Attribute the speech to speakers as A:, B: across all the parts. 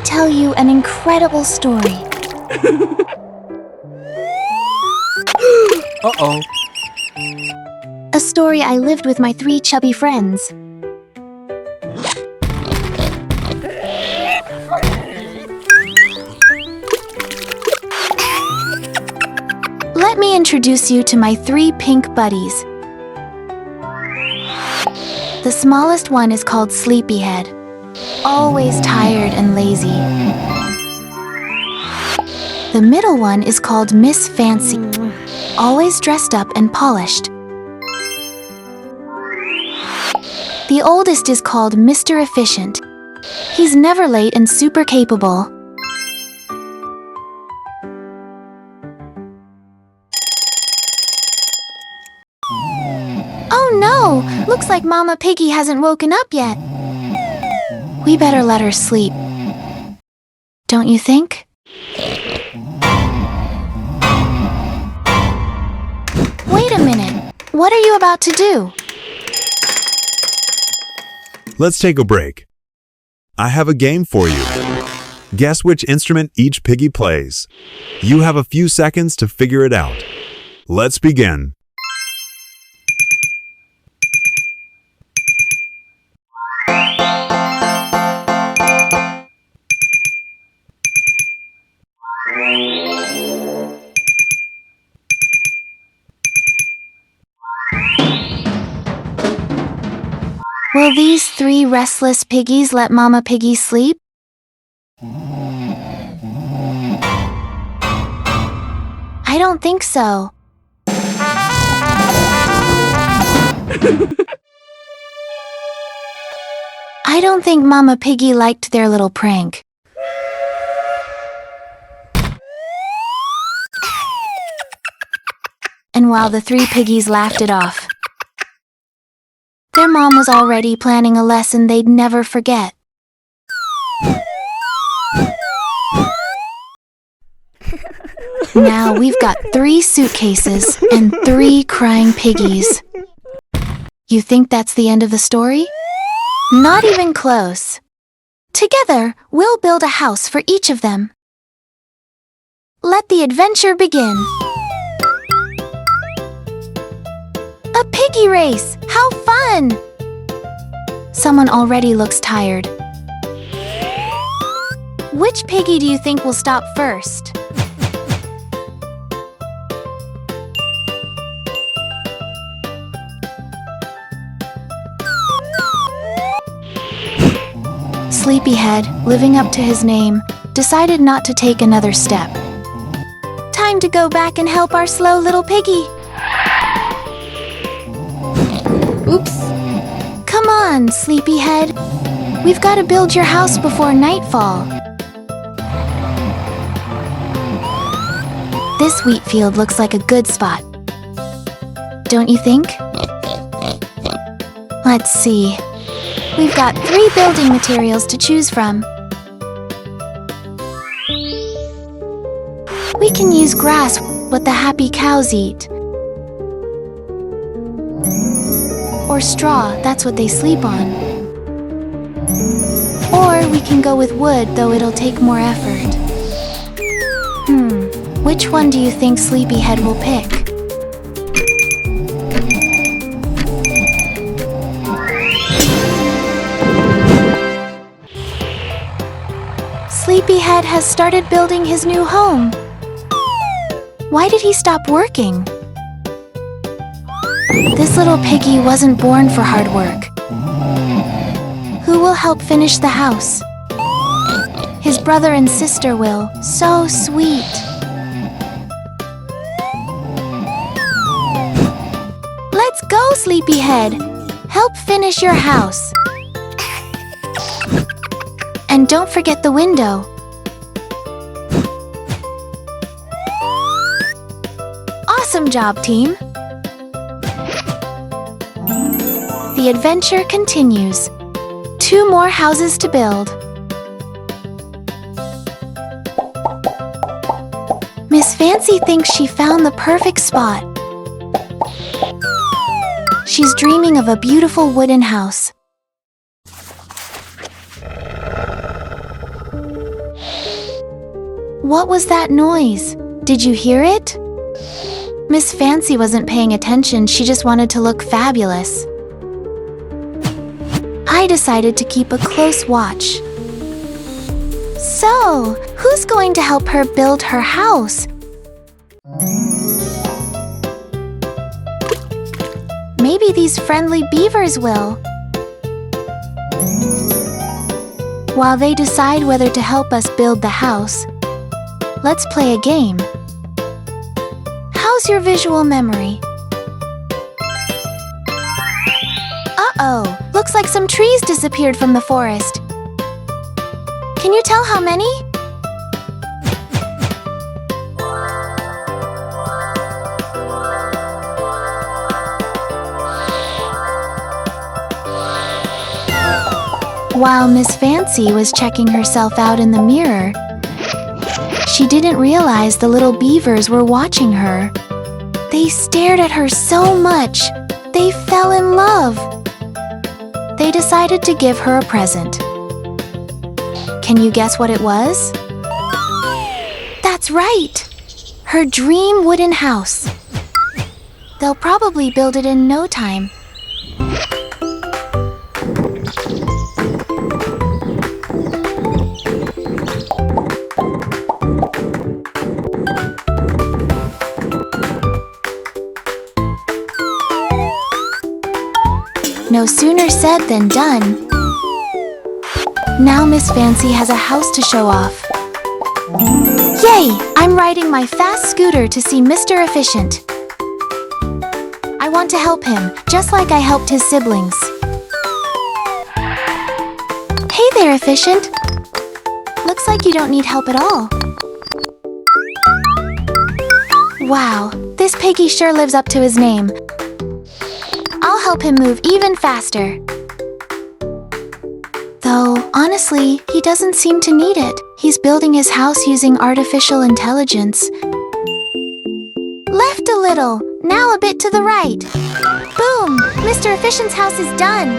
A: tell you an incredible story.
B: Uh-oh.
A: A story I lived with my 3 chubby friends. Let me introduce you to my 3 pink buddies. The smallest one is called Sleepyhead, always tired and lazy. The middle one is called Miss Fancy, always dressed up and polished. The oldest is called Mr. Efficient. He's never late and super capable. Oh no! Looks like Mama Piggy hasn't woken up yet. We better let her sleep. Don't you think? Wait a minute. What are you about to do?
C: Let's take a break. I have a game for you. Guess which instrument each piggy plays. You have a few seconds to figure it out. Let's begin.
A: Will these 3 restless piggies let Mama Piggy sleep? I don't think so. I don't think Mama Piggy liked their little prank. And while the 3 piggies laughed it off, their mom was already planning a lesson they'd never forget. Now we've got 3 suitcases and 3 crying piggies. You think that's the end of the story? Not even close. Together, we'll build a house for each of them. Let the adventure begin. A piggy race! How fun! Someone already looks tired. Which piggy do you think will stop first? Sleepyhead, living up to his name, decided not to take another step. Time to go back and help our slow little piggy.
B: Oops.
A: Come on, Sleepyhead. We've got to build your house before nightfall. This wheat field looks like a good spot. Don't you think? Let's see. We've got 3 building materials to choose from. We can use grass, what the happy cows eat. Or straw, that's what they sleep on. Or we can go with wood, though it'll take more effort. Which one do you think Sleepyhead will pick? Sleepyhead has started building his new home. Why did he stop working? This little piggy wasn't born for hard work. Who will help finish the house? His brother and sister will. So sweet. Let's go, Sleepyhead. Help finish your house. And don't forget the window. Awesome job, team. The adventure continues. 2 more houses to build. Miss Fancy thinks she found the perfect spot. She's dreaming of a beautiful wooden house. What was that noise? Did you hear it? Miss Fancy wasn't paying attention, she just wanted to look fabulous. I decided to keep a close watch. So, who's going to help her build her house? Maybe these friendly beavers will. While they decide whether to help us build the house, let's play a game. How's your visual memory? Uh-oh, looks like some trees disappeared from the forest. Can you tell how many? While Miss Fancy was checking herself out in the mirror, she didn't realize the little beavers were watching her. They stared at her so much, they fell in love. They decided to give her a present. Can you guess what it was? That's right! Her dream wooden house. They'll probably build it in no time. No sooner said than done. Now Miss Fancy has a house to show off. Yay! I'm riding my fast scooter to see Mr. Efficient. I want to help him, just like I helped his siblings. Hey there, Efficient. Looks like you don't need help at all. Wow, this piggy sure lives up to his name. I'll help him move even faster. Though, honestly, he doesn't seem to need it. He's building his house using artificial intelligence. Left a little, now a bit to the right. Boom! Mr. Efficient's house is done.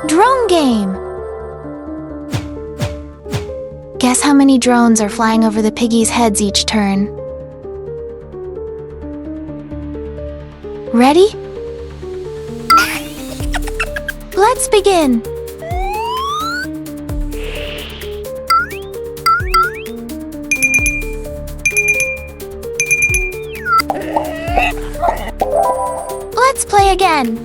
A: Drone game! Guess how many drones are flying over the piggies' heads each turn? Ready? Let's begin! Let's play again!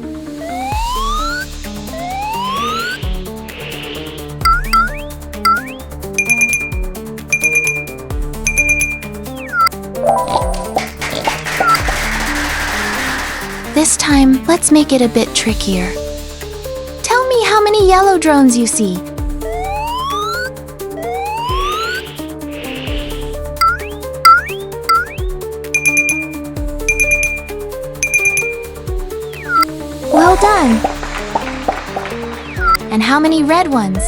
A: This time, let's make it a bit trickier. Tell me how many yellow drones you see. Well done! And how many red ones?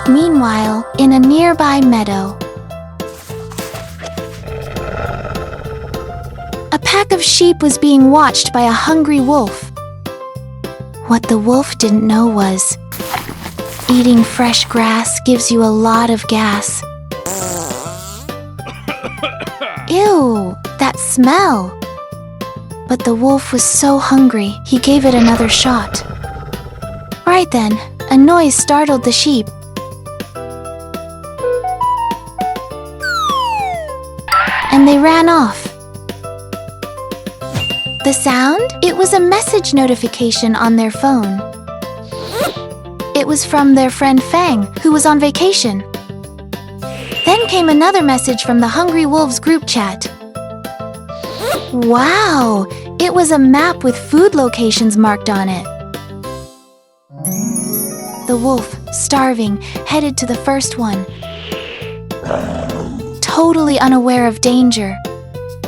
A: Meanwhile, in a nearby meadow, a pack of sheep was being watched by a hungry wolf. What the wolf didn't know was, eating fresh grass gives you a lot of gas. Ew, that smell! But the wolf was so hungry, he gave it another shot. Right then, a noise startled the sheep. And they ran off. The sound? It was a message notification on their phone. It was from their friend Fang, who was on vacation. Then came another message from the Hungry Wolves group chat. Wow! It was a map with food locations marked on it. The wolf, starving, headed to the first one. Totally unaware of danger,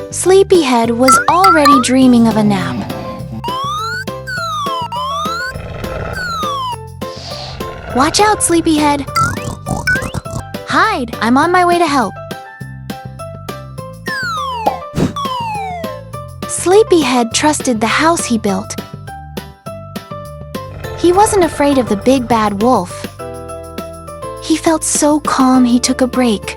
A: Sleepyhead was already dreaming of a nap. Watch out, Sleepyhead! Hide, I'm on my way to help. Sleepyhead trusted the house he built. He wasn't afraid of the big bad wolf. He felt so calm he took a break.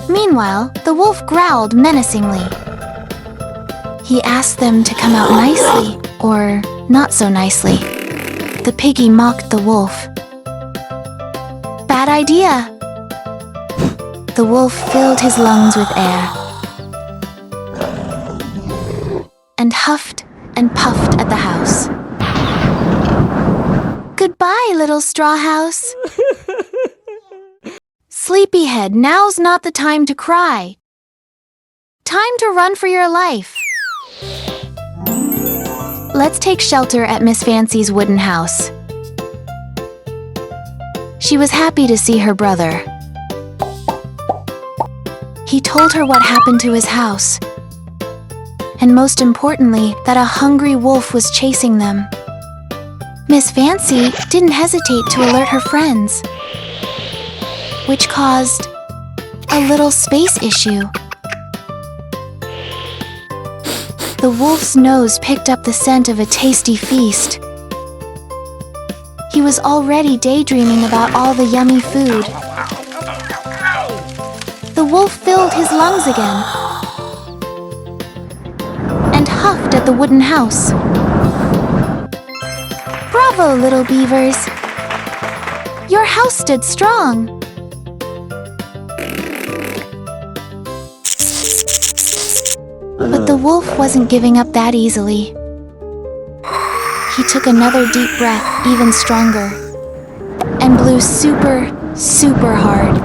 A: Meanwhile, the wolf growled menacingly. He asked them to come out nicely, or not so nicely. The piggy mocked the wolf. Bad idea. The wolf filled his lungs with air and huffed and puffed at the house. Goodbye, little straw house. Sleepyhead, now's not the time to cry. Time to run for your life. Let's take shelter at Miss Fancy's wooden house. She was happy to see her brother. He told her what happened to his house, and most importantly, that a hungry wolf was chasing them. Miss Fancy didn't hesitate to alert her friends, which caused a little space issue. The wolf's nose picked up the scent of a tasty feast. He was already daydreaming about all the yummy food. The wolf filled his lungs again and huffed at the wooden house. Bravo, little beavers! Your house stood strong. But the wolf wasn't giving up that easily. He took another deep breath, even stronger, and blew super, super hard.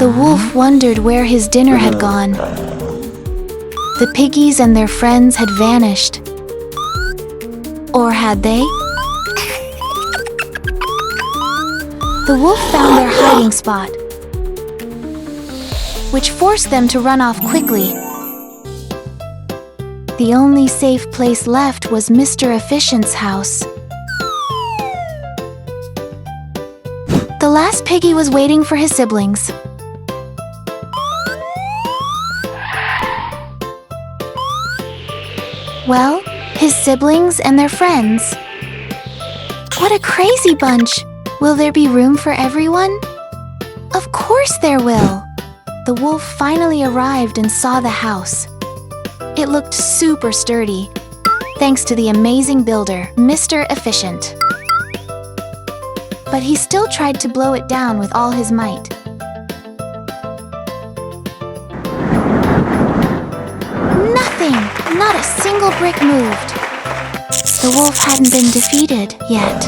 A: The wolf wondered where his dinner had gone. The piggies and their friends had vanished. Or had they? The wolf found their hiding spot, which forced them to run off quickly. The only safe place left was Mr. Efficient's house. The last piggy was waiting for his siblings. Well, his siblings and their friends. What a crazy bunch! Will there be room for everyone? Of course there will! The wolf finally arrived and saw the house. It looked super sturdy, thanks to the amazing builder, Mr. Efficient. But he still tried to blow it down with all his might. Nothing! Not a single brick moved. The wolf hadn't been defeated yet.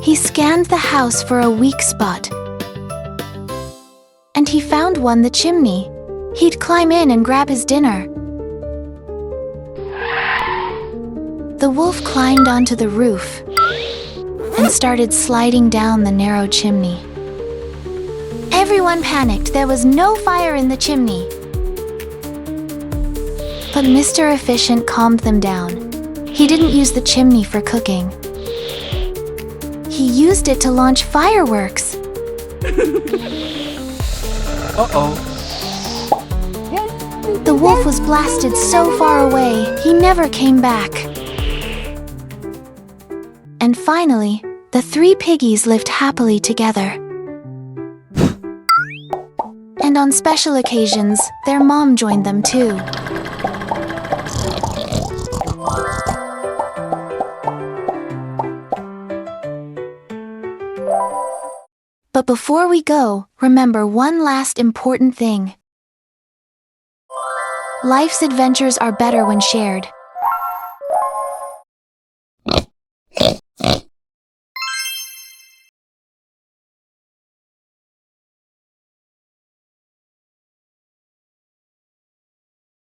A: He scanned the house for a weak spot, and he found one: the chimney. He'd climb in and grab his dinner. The wolf climbed onto the roof and started sliding down the narrow chimney. Everyone panicked. There was no fire in the chimney. But Mr. Efficient calmed them down. He didn't use the chimney for cooking. He used it to launch fireworks.
D: Uh-oh.
A: The wolf was blasted so far away, he never came back. And finally, the three piggies lived happily together. And on special occasions, their mom joined them too. But before we go, remember one last important thing. Life's adventures are better when shared.